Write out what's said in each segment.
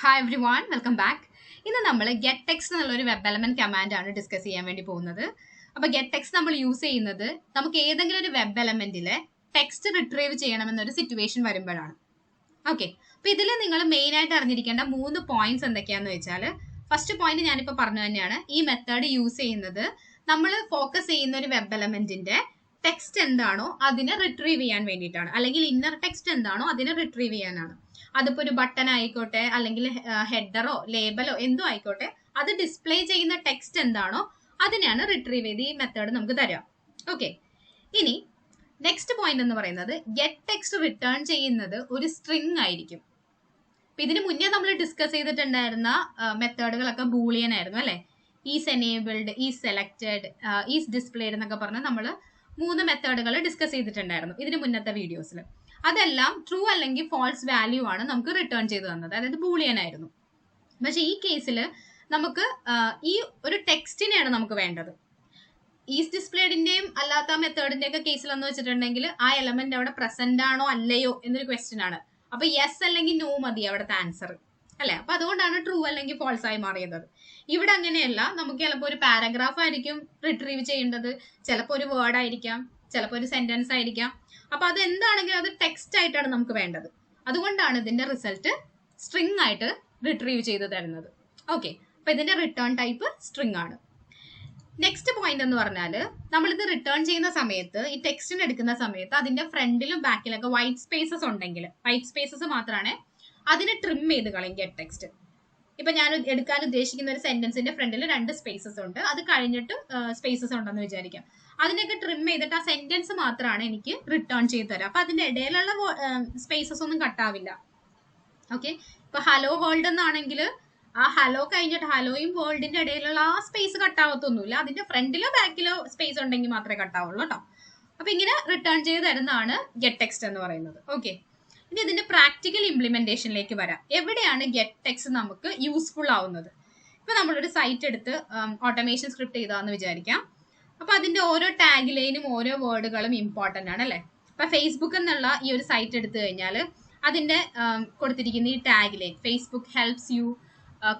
Hi everyone, welcome back. ഇന്ന് നമ്മൾ getText എന്നുള്ള ഒരു വെബ് എലമെന്റ് കമാൻഡ് ആണ് ഡിസ്കസ് ചെയ്യാൻ വേണ്ടി പോകുന്നത്. അപ്പോൾ getText നമ്മൾ യൂസ് ചെയ്യുന്നത് നമുക്ക് ഏതെങ്കിലും ഒരു വെബ് എലമെന്റിലെ ടെക്സ്റ്റ് റിട്രീവ് ചെയ്യണമെന്നൊരു സിറ്റുവേഷൻ വരുമ്പോഴാണ്. ഓക്കെ, അപ്പോൾ ഇതിൽ നിങ്ങൾ മെയിൻ ആയിട്ട് അറിഞ്ഞിരിക്കേണ്ട 3 പോയിന്റ്സ് എന്തൊക്കെയാണെന്ന് വെച്ചാൽ, ഫസ്റ്റ് പോയിന്റ് ഞാനിപ്പോൾ പറഞ്ഞു തന്നെയാണ്, ഈ മെത്തേഡ് യൂസ് ചെയ്യുന്നത് നമ്മൾ ഫോക്കസ് ചെയ്യുന്ന ഒരു വെബ് എലമെന്റിന്റെ ടെക്സ്റ്റ് എന്താണോ അതിനെ റിട്രീവ് ചെയ്യാൻ വേണ്ടിയിട്ടാണ്, അല്ലെങ്കിൽ ഇന്നർ ടെക്സ്റ്റ് എന്താണോ അതിനെ റിട്രീവ് ചെയ്യാനാണ്. അതിപ്പോൾ ഒരു ബട്ടൺ ആയിക്കോട്ടെ, അല്ലെങ്കിൽ ഹെഡറോ ലേബലോ എന്തോ ആയിക്കോട്ടെ, അത് ഡിസ്പ്ലേ ചെയ്യുന്ന ടെക്സ്റ്റ് എന്താണോ അതിനെയാണ് റിട്രീവ് ചെയ്ത് ഈ മെത്തേഡ് നമുക്ക് തരാം. ഓക്കെ, ഇനി നെക്സ്റ്റ് പോയിന്റ് എന്ന് പറയുന്നത് getText റിട്ടേൺ ചെയ്യുന്നത് ഒരു സ്ട്രിങ് ആയിരിക്കും. ഇതിന് മുന്നേ നമ്മൾ ഡിസ്കസ് ചെയ്തിട്ടുണ്ടായിരുന്ന മെത്തേഡുകളൊക്കെ ബൂളിയൻ ആയിരുന്നു അല്ലെ. Is enabled, is selected, is displayed എന്നൊക്കെ പറഞ്ഞ് നമ്മൾ 3 മെത്തേഡുകൾ ഡിസ്കസ് ചെയ്തിട്ടുണ്ടായിരുന്നു ഇതിന് മുന്നത്തെ വീഡിയോസിൽ. അതെല്ലാം ട്രൂ അല്ലെങ്കിൽ ഫാൾസ് വാല്യൂ ആണ് നമുക്ക് റിട്ടേൺ ചെയ്ത് തന്നത്, അതായത് ബൂളിയൻ ആയിരുന്നു. പക്ഷെ ഈ കേസിൽ നമുക്ക് ഈ ഒരു ടെക്സ്റ്റിനെയാണ് നമുക്ക് വേണ്ടത്. ഈസ് ഡിസ്പ്ലേഡിന്റെയും അല്ലാത്ത മെത്തേഡിന്റെ ഒക്കെ കേസിലെന്ന് വെച്ചിട്ടുണ്ടെങ്കിൽ ആ എലമെന്റ് അവിടെ പ്രസന്റ് ആണോ അല്ലയോ എന്നൊരു ക്വസ്റ്റ്യൻ ആണ്. അപ്പൊ യെസ് അല്ലെങ്കിൽ നോ മതി അവിടുത്തെ ആൻസർ അല്ലെ. അപ്പൊ അതുകൊണ്ടാണ് ട്രൂ അല്ലെങ്കിൽ ഫാൾസ് ആയി മാറിയത്. ഇവിടെ അങ്ങനെയല്ല, നമുക്ക് ചിലപ്പോൾ ഒരു പാരഗ്രാഫ് ആയിരിക്കും റിട്രീവ് ചെയ്യേണ്ടത്, ചിലപ്പോൾ ഒരു വേർഡ് ആയിരിക്കാം, ചിലപ്പോൾ ഒരു സെന്റൻസ് ആയിരിക്കാം. അപ്പൊ അത് എന്താണെങ്കിലും അത് ടെക്സ്റ്റ് ആയിട്ടാണ് നമുക്ക് വേണ്ടത്. അതുകൊണ്ടാണ് ഇതിന്റെ റിസൾട്ട് സ്ട്രിങ് ആയിട്ട് റിട്രീവ് ചെയ്ത് തരുന്നത്. ഓക്കെ, അപ്പൊ ഇതിന്റെ റിട്ടേൺ ടൈപ്പ് സ്ട്രിങ് ആണ്. നെക്സ്റ്റ് പോയിന്റ് എന്ന് പറഞ്ഞാൽ, നമ്മളിത് റിട്ടേൺ ചെയ്യുന്ന സമയത്ത്, ഈ ടെക്സ്റ്റിന് എടുക്കുന്ന സമയത്ത് അതിന്റെ ഫ്രണ്ടിലും ബാക്കിലൊക്കെ വൈറ്റ് സ്പേസസ് ഉണ്ടെങ്കിൽ, വൈറ്റ് സ്പേസസ് മാത്രമാണ് അതിനെ ട്രിം ചെയ്ത് കളയും getText. ഇപ്പൊ ഞാൻ എടുക്കാൻ ഉദ്ദേശിക്കുന്ന ഒരു സെന്റൻസിന്റെ ഫ്രണ്ടിൽ 2 സ്പേസസ് ഉണ്ട്, അത് കഴിഞ്ഞിട്ടും സ്പേസസ് ഉണ്ടെന്ന് വിചാരിക്കാം. അതിനൊക്കെ ട്രിം ചെയ്തിട്ട് ആ സെന്റൻസ് മാത്രമാണ് എനിക്ക് റിട്ടേൺ ചെയ്ത് തരാം. അപ്പൊ അതിന്റെ ഇടയിലുള്ള സ്പേസസ് ഒന്നും കട്ടാവില്ല. ഓക്കെ, ഇപ്പൊ ഹലോ വേൾഡ് എന്നാണെങ്കിൽ ആ ഹലോ കഴിഞ്ഞിട്ട് ഹലോയും വേൾഡിന്റെ ഇടയിലുള്ള ആ സ്പേസ് കട്ടാവത്തൊന്നുമില്ല, അതിന്റെ ഫ്രണ്ടിലോ ബാക്കിലോ സ്പേസ് ഉണ്ടെങ്കിൽ മാത്രമേ കട്ടാവുള്ളൂ കേട്ടോ. അപ്പൊ ഇങ്ങനെ റിട്ടേൺ ചെയ്ത് തരുന്നതാണ് getText എന്ന് പറയുന്നത്. ഓക്കെ, ഇനി ഇതിന്റെ പ്രാക്ടിക്കൽ ഇംപ്ലിമെന്റേഷനിലേക്ക് വരാം. എവിടെയാണ് getText നമുക്ക് യൂസ്ഫുൾ ആവുന്നത്? ഇപ്പൊ നമ്മളൊരു സൈറ്റ് എടുത്ത് ഓട്ടോമേഷൻ സ്ക്രിപ്റ്റ് ചെയ്താന്ന് വിചാരിക്കാം. അപ്പൊ അതിന്റെ ഓരോ ടാഗ് ലൈനും ഓരോ വേർഡുകളും ഇമ്പോർട്ടന്റ് ആണ് അല്ലെ. അപ്പൊ ഫേസ്ബുക്ക് എന്നുള്ള ഈ ഒരു സൈറ്റ് എടുത്തു കഴിഞ്ഞാൽ അതിന്റെ കൊടുത്തിരിക്കുന്ന ഈ tag line, Facebook helps U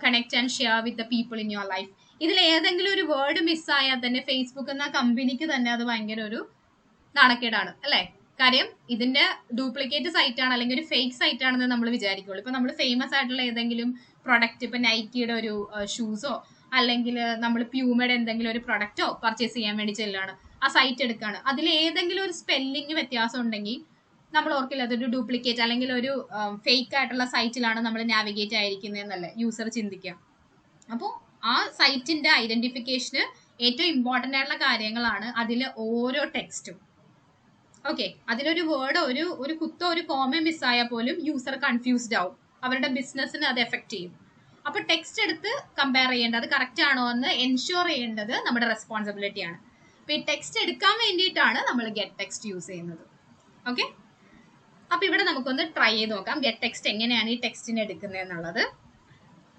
connect and share with the people in your life, ഇതിൽ ഏതെങ്കിലും ഒരു വേർഡ് മിസ്സായാൽ തന്നെ ഫേസ്ബുക്ക് എന്ന കമ്പനിക്ക് തന്നെ അത് ഭയങ്കര ഒരു നാണക്കേടാണ് അല്ലെ. കാര്യം ഇതിന്റെ ഡ്യൂപ്ലിക്കേറ്റ് സൈറ്റ് ആണ് അല്ലെങ്കിൽ ഒരു ഫേക്ക് സൈറ്റ് ആണെന്ന് നമ്മൾ വിചാരിക്കുള്ളൂ. ഇപ്പൊ നമ്മൾ ഫേമസ് ആയിട്ടുള്ള ഏതെങ്കിലും പ്രൊഡക്റ്റ്, ഇപ്പൊ നൈക്കിയുടെ ഒരു ഷൂസോ അല്ലെങ്കിൽ നമ്മൾ പ്യൂമയുടെ എന്തെങ്കിലും ഒരു പ്രൊഡക്റ്റോ പർച്ചേസ് ചെയ്യാൻ വേണ്ടി ചെല്ലാണ്, ആ സൈറ്റ് എടുക്കാണ്, അതിൽ ഏതെങ്കിലും ഒരു സ്പെല്ലിംഗ് വ്യത്യാസം ഉണ്ടെങ്കിൽ നമ്മൾ ഓർക്കില്ല അതൊരു ഡ്യൂപ്ലിക്കേറ്റ് അല്ലെങ്കിൽ ഒരു ഫേക്ക് ആയിട്ടുള്ള സൈറ്റിലാണ് നമ്മൾ നാവിഗേറ്റ് ആയിരിക്കുന്നതെന്നല്ലേ യൂസർ ചിന്തിക്കുക. അപ്പോൾ ആ സൈറ്റിന്റെ ഐഡന്റിഫിക്കേഷന് ഏറ്റവും ഇമ്പോർട്ടൻ്റ് ആയിട്ടുള്ള കാര്യങ്ങളാണ് അതിലെ ഓരോ ടെക്സ്റ്റും. ഓക്കെ, അതിലൊരു വേർഡ് ഒരു കുത്തോ ഒരു കോമ മിസ്സായാൽ പോലും യൂസർ കൺഫ്യൂസ്ഡ് ആവും, അവരുടെ ബിസിനസ്സിന് അത് എഫക്ട് ചെയ്യും. അപ്പൊ ടെക്സ്റ്റ് എടുത്ത് കമ്പയർ ചെയ്യേണ്ടത് അത് കറക്റ്റ് ആണോ എന്ന് എൻഷുർ ചെയ്യേണ്ടത് നമ്മുടെ റെസ്പോൺസിബിലിറ്റിയാണ്. അപ്പൊ ഈ ടെക്സ്റ്റ് എടുക്കാൻ വേണ്ടിയിട്ടാണ് നമ്മൾ getText യൂസ് ചെയ്യുന്നത്. ഓക്കെ, അപ്പൊ ഇവിടെ നമുക്കൊന്ന് ട്രൈ ചെയ്ത് നോക്കാം getText എങ്ങനെയാണ് ഈ ടെക്സ്റ്റിനെ എടുക്കുന്നത് എന്നുള്ളത്.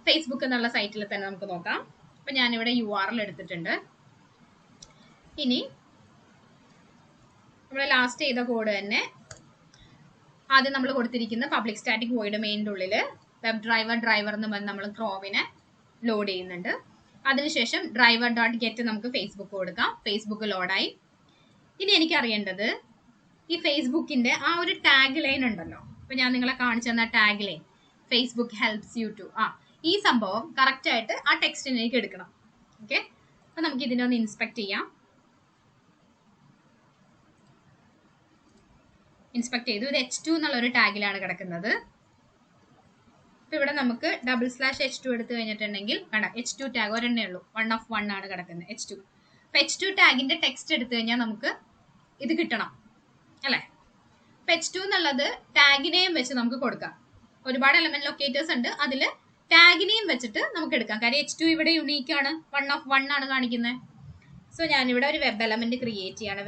ഫേസ്ബുക്ക് എന്നുള്ള സൈറ്റിൽ തന്നെ നമുക്ക് നോക്കാം. അപ്പൊ ഞാനിവിടെ URL എടുത്തിട്ടുണ്ട്. ഇനി നമ്മൾ ലാസ്റ്റ് ചെയ്ത കോഡ് തന്നെ ആദ്യം നമ്മൾ കൊടുത്തിരിക്കുന്ന പബ്ലിക് സ്റ്റാറ്റിക് വോയിഡ് മെയിൻ്റെ ഉള്ളിൽ WebDriver എന്ന് പറഞ്ഞ് നമ്മൾ ക്രോമിനെ ലോഡ് ചെയ്യുന്നുണ്ട്. അതിനുശേഷം driver.get നമുക്ക് ഫേസ്ബുക്ക് കൊടുക്കാം. ഫേസ്ബുക്ക് ലോഡായി. ഇനി എനിക്ക് അറിയേണ്ടത് ഈ ഫേസ്ബുക്കിന്റെ ആ ഒരു ടാഗ് ലൈൻ ഉണ്ടല്ലോ, ഇപ്പൊ ഞാൻ നിങ്ങളെ കാണിച്ചു തന്ന tag line Facebook helps you to, ഈ സംഭവം കറക്റ്റ് ആയിട്ട് ആ ടെക്സ്റ്റിനെ എനിക്ക് എടുക്കണം. ഓക്കെ, അപ്പൊ നമുക്ക് ഇതിനെ ഒന്ന് ഇൻസ്പെക്ട് ചെയ്യാം. ഇൻസ്പെക്ട് ചെയ്തു. ഇത് H2 എന്നുള്ള ഒരു ടാഗിലാണ് കിടക്കുന്നത്. അപ്പൊ ഇവിടെ നമുക്ക് /H2 എടുത്തു കഴിഞ്ഞിട്ടുണ്ടെങ്കിൽ വേണ്ട, H2 ടാഗ് ഒരെണ്ണേ ഉള്ളൂ, 1 of 1 ആണ് കിടക്കുന്നത് H2. അപ്പൊ H2 ടാഗിന്റെ ടെക്സ്റ്റ് എടുത്തു കഴിഞ്ഞാൽ നമുക്ക് ഇത് കിട്ടണം അല്ലെ. അപ്പൊ H2 എന്നുള്ളത് ടാഗിനെയും വെച്ച് നമുക്ക് കൊടുക്കാം. ഒരുപാട് എലമെന്റ് ലൊക്കേറ്റേഴ്സ് ഉണ്ട്, അതിൽ ടാഗിനെയും വെച്ചിട്ട് നമുക്ക് എടുക്കാം. കാര്യം H2 ഇവിടെ യുണീക്ക് ആണ്, 1 of 1 ആണ് കാണിക്കുന്നത്. സോ ഞാനിവിടെ ഒരു വെബ് എലമെന്റ് ക്രിയേറ്റ് ചെയ്യാണ്.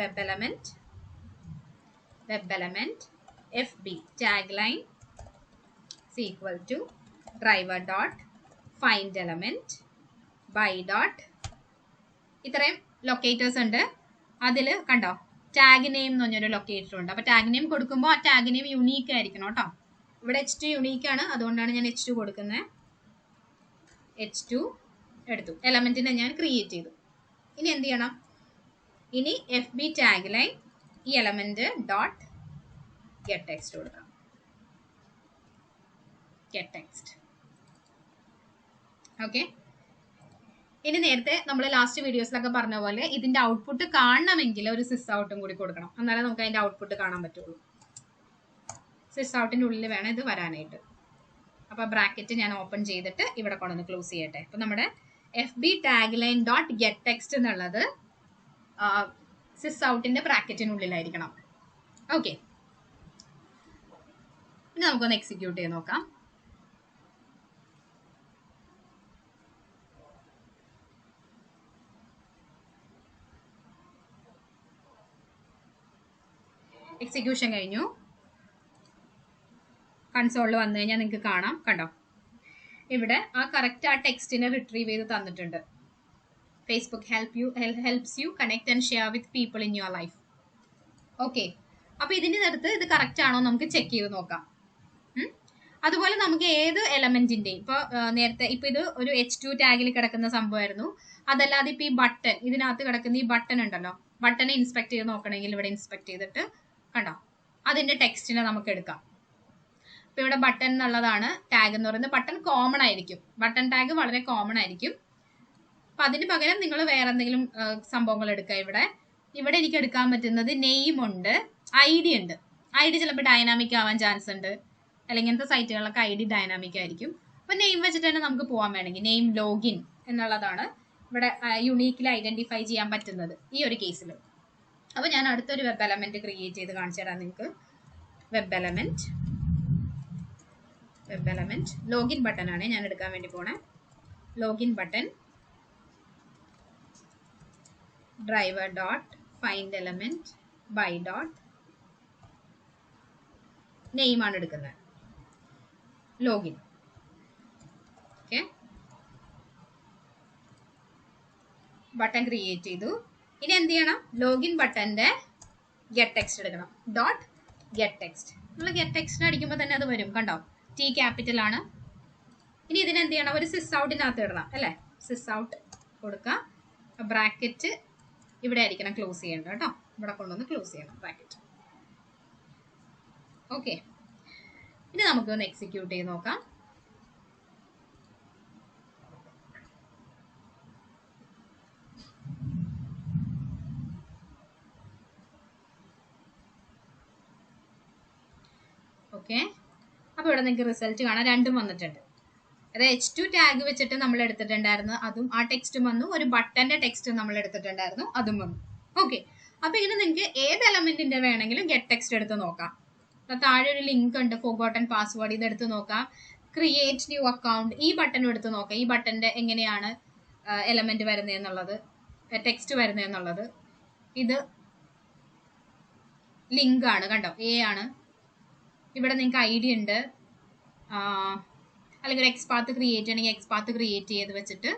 WebElement fbTagline is equal to driver.findElement by. ഇത്രയും ലൊക്കേറ്റേഴ്സ് ഉണ്ട്. അതിൽ കണ്ടോ ടാഗ് നെയിം എന്ന് പറഞ്ഞൊരു ലൊക്കേറ്റർ ഉണ്ട്. അപ്പൊ ടാഗ് നെയിം കൊടുക്കുമ്പോൾ ആ ടാഗ് നെയിം യുണീക്ക് ആയിരിക്കണം കേട്ടോ. ഇവിടെ H2 യുണീക്ക് ആണ്, അതുകൊണ്ടാണ് ഞാൻ H2 കൊടുക്കുന്നത്. h2 എടുത്തു, എലമെന്റിനെ ഞാൻ ക്രിയേറ്റ് ചെയ്തു. ഇനി എന്ത് ചെയ്യണം? ഇനി fbTagline ഈ എലമെന്റ് ഡോട്ട് ഗെറ്റ് ടെക്സ്റ്റ് കൊടുക്കാം. Get text. ഓക്കെ. ഇനി നേരത്തെ നമ്മൾ ലാസ്റ്റ് വീഡിയോസിലൊക്കെ പറഞ്ഞ പോലെ ഇതിന്റെ ഔട്ട്പുട്ട് കാണണമെങ്കിൽ ഒരു സിസ് ഔട്ടും കൂടി കൊടുക്കണം, എന്നാലേ നമുക്ക് അതിന്റെ ഔട്ട്പുട്ട് കാണാൻ പറ്റുള്ളൂ. സിസ് ഔട്ടിന്റെ ഉള്ളിൽ വേണം ഇത് വരാനായിട്ട്. അപ്പൊ ബ്രാക്കറ്റ് ഞാൻ ഓപ്പൺ ചെയ്തിട്ട് ഇവിടെ കൊണ്ടൊന്ന് ക്ലോസ് ചെയ്യട്ടെ. അപ്പൊ നമ്മുടെ fbTagline.getText എന്നുള്ളത് സിസ് ഔട്ടിന്റെ ബ്രാക്കറ്റിനുള്ളിലായിരിക്കണം. ഓക്കെ. ഇനി നമുക്കൊന്ന് എക്സിക്യൂട്ട് ചെയ്ത് നോക്കാം. എക്സിക്യൂഷൻ കഴിഞ്ഞു. കൺസോളിൽ വന്നു കഴിഞ്ഞാൽ നിങ്ങൾക്ക് കാണാം, കണ്ടോ ഇവിടെ ആ കറക്റ്റ് ആ ടെക്സ്റ്റിനെ റിട്രീവ് ചെയ്ത് തന്നിട്ടുണ്ട്. Facebook helps U connect and share with people in your life. Okay. അപ്പൊ ഇതിന്റെ അടുത്ത് ഇത് കറക്റ്റ് ആണോ നമുക്ക് ചെക്ക് ചെയ്ത് നോക്കാം. അതുപോലെ നമുക്ക് ഏത് എലമെന്റിന്റെയും ഇപ്പൊ നേരത്തെ ഇപ്പൊ ഇത് ഒരു h2 ടാഗിൽ കിടക്കുന്ന സംഭവമായിരുന്നു. അതല്ലാതെ ഇപ്പൊ ഈ ബട്ടൺ, ഇതിനകത്ത് കിടക്കുന്ന ഈ ബട്ടൺ ഉണ്ടല്ലോ, ബട്ടനെ ഇൻസ്പെക്ട് ചെയ്ത് നോക്കണമെങ്കിൽ ഇവിടെ ഇൻസ്പെക്ട് ചെയ്തിട്ട് കണ്ടോ അതിന്റെ ടെക്സ്റ്റിനെ നമുക്ക് എടുക്കാം. ഇപ്പൊ ഇവിടെ ബട്ടൺ എന്നുള്ളതാണ് ടാഗ് എന്ന് പറയുന്നത്. ബട്ടൺ കോമൺ ആയിരിക്കും, ബട്ടൺ ടാഗ് വളരെ കോമൺ ആയിരിക്കും. അപ്പൊ അതിന് പകരം നിങ്ങൾ വേറെ എന്തെങ്കിലും സംഭവങ്ങൾ എടുക്കുക. ഇവിടെ എനിക്ക് എടുക്കാൻ പറ്റുന്നത് നെയിം ഉണ്ട്, id ഉണ്ട്. id ചിലപ്പോൾ ഡൈനാമിക് ആവാൻ ചാൻസ് ഉണ്ട്, അല്ലെങ്കിൽ ഇങ്ങനത്തെ സൈറ്റുകളിലൊക്കെ id ഡൈനാമിക് ആയിരിക്കും. അപ്പൊ നെയിം വെച്ചിട്ട് തന്നെ നമുക്ക് പോകാൻ വേണമെങ്കിൽ നെയിം ലോഗിൻ എന്നുള്ളതാണ് ഇവിടെ യുണീക്കിൽ ഐഡന്റിഫൈ ചെയ്യാൻ പറ്റുന്നത് ഈ ഒരു കേസിൽ. അപ്പൊ ഞാൻ അടുത്തൊരു വെബ് എലമെന്റ് ക്രിയേറ്റ് ചെയ്ത് കാണിച്ചു തരാം നിങ്ങൾക്ക്. വെബ് എലമെന്റ് ലോഗിൻ ബട്ടൺ ആണ് ഞാൻ എടുക്കാൻ വേണ്ടി പോണേ. ലോഗിൻ ബട്ടൺ driver.findElement by.name ആണ് എടുക്കുന്നത്. ലോഗിൻ. ഓക്കെ. ബട്ടൺ ക്രിയേറ്റ് ചെയ്തു. ഇനി എന്ത് ചെയ്യണം? ലോഗിൻ ബട്ടന്റെ ഗെറ്റ് ടെക്സ്റ്റ് എടുക്കണം. Dot get text. നമ്മൾ ഗെറ്റ് ടെക്സ്റ്റ് അടിക്കുമ്പോൾ തന്നെ അത് വരും, കണ്ടോ T ക്യാപിറ്റൽ ആണ്. ഇനി ഇതിനെന്ത് ചെയ്യണം? ഒരു സിസ് ഔട്ടിനകത്ത് ഇടണം അല്ലേ? സിസ് ഔട്ട് കൊടുക്കുക. ബ്രാക്കറ്റ് ഇവിടെ ആയിരിക്കണം ക്ലോസ് ചെയ്യേണ്ടത് കേട്ടോ. ഇവിടെ കൊണ്ടുവന്ന് ക്ലോസ് ചെയ്യണം ബ്രാക്കറ്റ്. ഓക്കെ. ഇനി നമുക്കൊന്ന് എക്സിക്യൂട്ട് ചെയ്ത് നോക്കാം. ഓക്കെ. അപ്പോൾ ഇവിടെ നിങ്ങൾക്ക് റിസൾട്ട് കാണാൻ രണ്ടും വന്നിട്ടുണ്ട്. അത് h2 ടാഗ് വെച്ചിട്ട് നമ്മൾ എടുത്തിട്ടുണ്ടായിരുന്നു, അതും ആ ടെക്സ്റ്റും വന്നു. ഒരു ബട്ടന്റെ ടെക്സ്റ്റ് നമ്മൾ എടുത്തിട്ടുണ്ടായിരുന്നു, അതും വന്നു. ഓക്കെ. അപ്പൊ ഇങ്ങനെ നിങ്ങൾക്ക് ഏത് എലമെന്റിന്റെ വേണമെങ്കിലും ഗെറ്റ് ടെക്സ്റ്റ് എടുത്ത് നോക്കാം. താഴെ ഒരു ലിങ്ക് ഉണ്ട്, ഫോർഗോട്ടൺ പാസ്വേഡ്, ഇത് എടുത്ത് നോക്കാം. ക്രിയേറ്റ് ന്യൂ അക്കൗണ്ട്, ഈ ബട്ടനും എടുത്ത് നോക്കാം. ഈ ബട്ടന്റെ എങ്ങനെയാണ് എലമെന്റ് വരുന്നതെന്നുള്ളത്, ടെക്സ്റ്റ് വരുന്നതെന്നുള്ളത്. ഇത് ലിങ്ക് ആണ്, കണ്ടോ, A ആണ്. ഇവിടെ നിങ്ങൾക്ക് id ഉണ്ട്, അല്ലെങ്കിൽ ഒരു എക്സ്പാത്ത് ക്രിയേറ്റ് ചെയ്യണമെങ്കിൽ എക്സ്പാത്ത് ക്രിയേറ്റ് ചെയ്ത് വെച്ചിട്ട്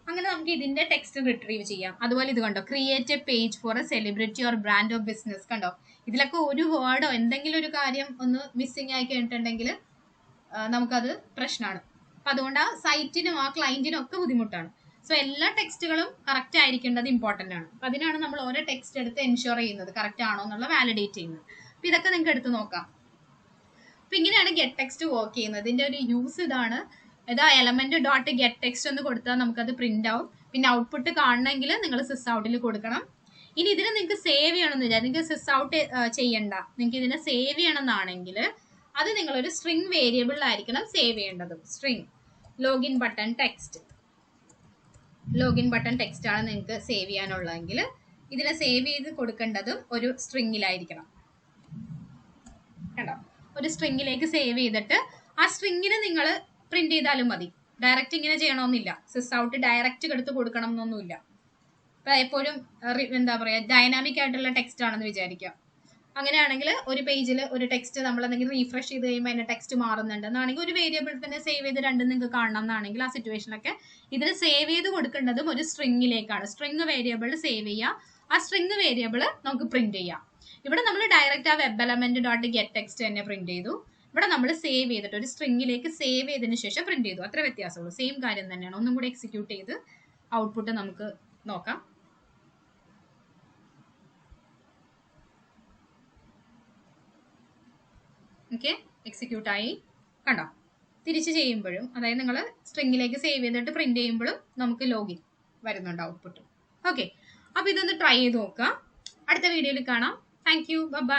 അങ്ങനെ നമുക്ക് ഇതിന്റെ ടെക്സ്റ്റ് റിട്രീവ് ചെയ്യാം. അതുപോലെ ഇത് കണ്ടോ, create a page for a celebrity or brand of business. കണ്ടോ ഇതിലൊക്കെ ഒരു വേർഡോ എന്തെങ്കിലും ഒരു കാര്യം ഒന്ന് മിസ്സിംഗ് ആയി കഴിഞ്ഞിട്ടുണ്ടെങ്കിൽ നമുക്കത് പ്രശ്നമാണ്. അപ്പൊ അതുകൊണ്ട് ആ സൈറ്റിനും ആ ക്ലയന്റിനും ഒക്കെ ബുദ്ധിമുട്ടാണ്. സോ എല്ലാ ടെക്സ്റ്റുകളും കറക്റ്റ് ആയിരിക്കേണ്ടത് ഇമ്പോർട്ടന്റ് ആണ്. അപ്പൊ അതിനാണ് നമ്മൾ ഓരോ ടെക്സ്റ്റ് എടുത്ത് എൻഷുർ ചെയ്യുന്നത് കറക്റ്റ് ആണോ എന്നുള്ള വാലിഡേറ്റ് ചെയ്യുന്നത്. അപ്പൊ ഇതൊക്കെ നിങ്ങൾക്ക് എടുത്ത് നോക്കാം. അപ്പൊ ഇങ്ങനെയാണ് ഗെറ്റ് ടെക്സ്റ്റ് വർക്ക് ചെയ്യുന്നത്. ഇതിന്റെ ഒരു യൂസ് ഇതാണ്. ഇതാ എലമെന്റ് ഡോട്ട് ഗെറ്റ് ടെക്സ്റ്റ് എന്ന് കൊടുത്താൽ നമുക്കത് പ്രിന്റ് ആവും. പിന്നെ ഔട്ട്പുട്ട് കാണണമെങ്കിൽ നിങ്ങൾ സിസ് ഔട്ടിൽ കൊടുക്കണം. ഇനി ഇതിനെ നിങ്ങൾക്ക് സേവ് ചെയ്യണമെന്ന് വിചാരിച്ചാൽ നിങ്ങൾക്ക് സിസ് ഔട്ട് ചെയ്യണ്ട, നിങ്ങൾക്ക് ഇതിനെ സേവ് ചെയ്യണമെന്നാണെങ്കിൽ അത് നിങ്ങളൊരു സ്ട്രിംഗ് വേരിയബിളിലായിരിക്കണം സേവ് ചെയ്യേണ്ടത്. String login button text, login button text ആണ് നിങ്ങൾക്ക് സേവ് ചെയ്യാനുള്ളതെങ്കിൽ ഇതിനെ സേവ് ചെയ്ത് കൊടുക്കേണ്ടതും ഒരു സ്ട്രിംഗിലായിരിക്കണം. കണ്ടോ, ഒരു സ്ട്രിംഗിലേക്ക് സേവ് ചെയ്തിട്ട് ആ സ്ട്രിംഗിന് നിങ്ങൾ പ്രിന്റ് ചെയ്താലും മതി. ഡയറക്റ്റ് ഇങ്ങനെ ചെയ്യണമെന്നില്ല. സിസ് ഔട്ട് ഡയറക്റ്റ് എടുത്ത് കൊടുക്കണം എന്നൊന്നുമില്ല. ഇപ്പൊ എപ്പോഴും എന്താ പറയാ, ഡൈനാമിക് ആയിട്ടുള്ള ടെക്സ്റ്റ് ആണെന്ന് വിചാരിക്കാം. അങ്ങനെയാണെങ്കിൽ ഒരു പേജിൽ ഒരു ടെക്സ്റ്റ് നമ്മൾ എന്തെങ്കിലും റീഫ്രഷ് ചെയ്ത് കഴിയുമ്പോൾ അതിന്റെ ടെക്സ്റ്റ് മാറുന്നുണ്ട് എന്നാണെങ്കിൽ ഒരു വേരിയബിൾ തന്നെ സേവ് ചെയ്ത് രണ്ടും നിങ്ങൾക്ക് കാണണം എന്നാണെങ്കിൽ ആ സിറ്റുവേഷനൊക്കെ ഇതിന് സേവ് ചെയ്ത് കൊടുക്കേണ്ടതും ഒരു സ്ട്രിംഗിലേക്കാണ്. സ്ട്രിംഗ് വേരിയബിൾ സേവ് ചെയ്യുക, ആ സ്ട്രിംഗ് വേരിയബിൾ നമുക്ക് പ്രിന്റ് ചെയ്യാം. ഇവിടെ നമ്മൾ ഡയറക്റ്റ് ആ web element dot get text തന്നെ പ്രിന്റ് ചെയ്തു. ഇവിടെ നമ്മൾ സേവ് ചെയ്തിട്ട് ഒരു സ്ട്രിങ്ങിലേക്ക് സേവ് ചെയ്തതിന് ശേഷം പ്രിന്റ് ചെയ്തു. അത്ര വ്യത്യാസമുള്ളൂ. സെയിം കാര്യം തന്നെയാണ്. ഒന്നും കൂടി എക്സിക്യൂട്ട് ചെയ്ത് ഔട്ട്പുട്ട് നമുക്ക് നോക്കാം. ഓക്കെ, എക്സിക്യൂട്ട് ആയി. കണ്ടോ? തിരിച്ച് ചെയ്യുമ്പോഴും, അതായത് നിങ്ങൾ സ്ട്രിങ്ങിലേക്ക് സേവ് ചെയ്തിട്ട് പ്രിന്റ് ചെയ്യുമ്പോഴും നമുക്ക് ലോഗിൻ വരുന്നുണ്ട് ഔട്ട്പുട്ട്. ഓക്കെ, അപ്പൊ ഇതൊന്ന് ട്രൈ ചെയ്ത് നോക്കാം. അടുത്ത വീഡിയോയിൽ കാണാം. Thank you, by.